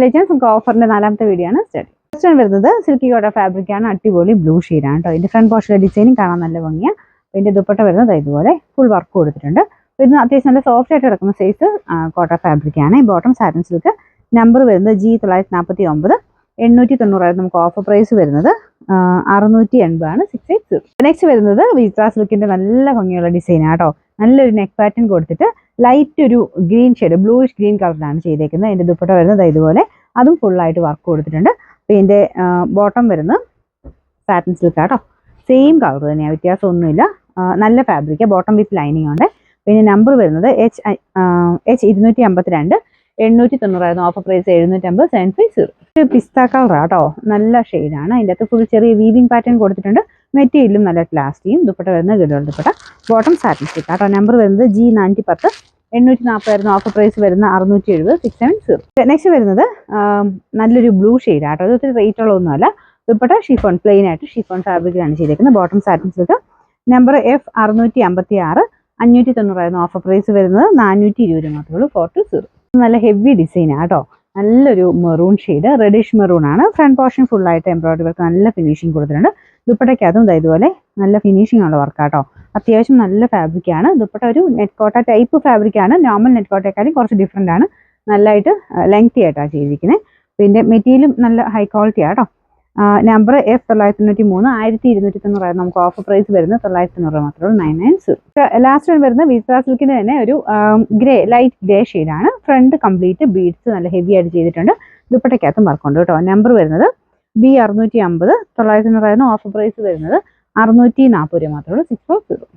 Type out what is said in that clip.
Legends നമുക്ക് ഓഫറിന്റെ 4ാമത്തെ video ആണ് study. First വരുന്നത് സിൽക്കി കോട്ടൺ ഫാബ്രിക് ആണ്. അടിപൊളി ബ്ലൂ ഷെയ്ഡാണ് കേട്ടോ. ഇതിന്റെ ഫ്രണ്ട് പോർഷനിലെ ഡിസൈനും കാണാൻ നല്ല ഭംഗിയാണ്. ഇതിന്റെ ദുപ്പട്ട വരുന്നത് ഇതുപോലെ ഫുൾ വർക്ക് കൊടുത്തിട്ടുണ്ട്. ഇത് അത്യാവശ്യം നല്ല സോഫ്റ്റ് ആയിട്ട് കിടക്കുന്ന സൈസ് കോട്ടൺ ഫാബ്രിക് ആണ്. Bottom satin silk. നമ്പർ വരുന്നത് G949. 890 നമുക്ക് ഓഫർ പ്രൈസ് വരുന്നത് 680 ആണ്. 680. നെക്സ്റ്റ് വരുന്നത് വിസ്ട്ര സിൽക്കിന്റെ നല്ല ഭംഗിയുള്ള ഡിസൈനാണ് കേട്ടോ. നല്ലൊരു നെക്ക് പാറ്റേൺ കൊടുത്തിട്ട് ലൈറ്റ് ഒരു ഗ്രീൻ ഷെയ്ഡ് ബ്ലൂയിഷ് ഗ്രീൻ കളറിലാണ് ചെയ്തേക്കുന്നത്. അതിന്റെ ദുപ്പട്ട വരുന്നത് ഇതുപോലെ അതും ഫുള്ളായിട്ട് വർക്ക് കൊടുത്തിട്ടുണ്ട്. അപ്പോൾ ഇതിന്റെ ബോട്ടം വരുന്നത് സാറ്റിൻ സിൽക്ക് ആട്ടോ. സെയിം കളർ തന്നെയാണ്, വ്യത്യാസമൊന്നുമില്ല. നല്ല ഫാബ്രിക്. ബോട്ടം വിത്ത് ലൈനിങ് ഉണ്ട്. പിന്നെ നമ്പർ വരുന്നത് H252. 890 offer price 750. 750. പിസ്ത കളർ ആട്ടോ. നല്ല ഷെയ്ഡാണ്. അതിൻ്റെ അകത്ത് ഫുൾ ചെറിയ വീവിംഗ് പാറ്റേൺ കൊടുത്തിട്ടുണ്ട്. മെറ്റീരിയലും നല്ല ക്ലാസ് ചെയ്യും. ദുപ്പട്ട വരുന്നത് ഗഡോൾ ദുപ്പട്ട. ബോട്ടം സാറ്റിൻ സിൽക്ക് ആട്ടോ. നമ്പർ വരുന്നത് G910. 840 ഓഫർ പ്രൈസ് വരുന്ന 670. 670. നെക്സ്റ്റ് വരുന്നത് നല്ലൊരു ബ്ലൂ ഷെയ്ഡ് ആട്ടോ. അത് ഒത്തിരി റേറ്റ് ഉള്ളതൊന്നുമല്ല. ദുപ്പട്ട ഷിഫോൺ പ്ലെയിൻ ആയിട്ട് ഷിഫോൺ ഫാബ്രിക്കിലാണ് ചെയ്തേക്കുന്നത്. Bottom satin silk. Number F656. 590 offer price വരുന്നത് 420 മാത്രമേ ഉള്ളൂ. 420. നല്ല ഹെവി ഡിസൈനാണ് കേട്ടോ. നല്ലൊരു മെറൂൺ ഷെയ്ഡ്, റെഡിഷ് മെറൂൺ ആണ്. ഫ്രണ്ട് പോർഷൻ ഫുള്ളായിട്ട് എംബ്രോയിഡറി വർക്ക് നല്ല ഫിനിഷിങ് കൊടുത്തിട്ടുണ്ട്. ദുപ്പട്ടയ്ക്കതും ഇതുപോലെ നല്ല ഫിനിഷിംഗ് ഉള്ള വർക്കാട്ടോ. അത്യാവശ്യം നല്ല ഫാബ്രിക്കാണ്. ദുപ്പട്ട ഒരു നെറ്റ് കോട്ട ടൈപ്പ് ഫാബ്രിക്കാണ്. നോർമൽ നെറ്റ് കോട്ടയെക്കാളും കുറച്ച് ഡിഫറെൻ്റ് ആണ്. നല്ലതായിട്ട് ലെങ്തി ആയിട്ടാണ് ചെയ്തിരിക്കുന്നത്. പിന്നെ മെറ്റീരിയലും നല്ല ഹൈ ക്വാളിറ്റി ആട്ടോ. Number F993. 1290 നമുക്ക് ഓഫർ പ്രൈസ് വരുന്നത് 990 മാത്രമേ ഉള്ളൂ. 990. ലാസ്റ്റ് വരുന്നത് വിസ്ട്ര സിൽക്കിന്റെ തന്നെ ഒരു ഗ്രേ ലൈറ്റ് ഗ്രേ ഷെയ്ഡാണ്. ഫ്രണ്ട് കംപ്ലീറ്റ് ബീഡ്സ് നല്ല ഹെവി ആയിട്ട് ചെയ്തിട്ടുണ്ട്. ദുപ്പട്ടയ്ക്കകത്തും വർക്കുണ്ട് കേട്ടോ. നമ്പർ വരുന്നത് B650. 990 ഓഫർ പ്രൈസ് വരുന്നത് 640 മാത്രമേ ഉള്ളൂ. 640.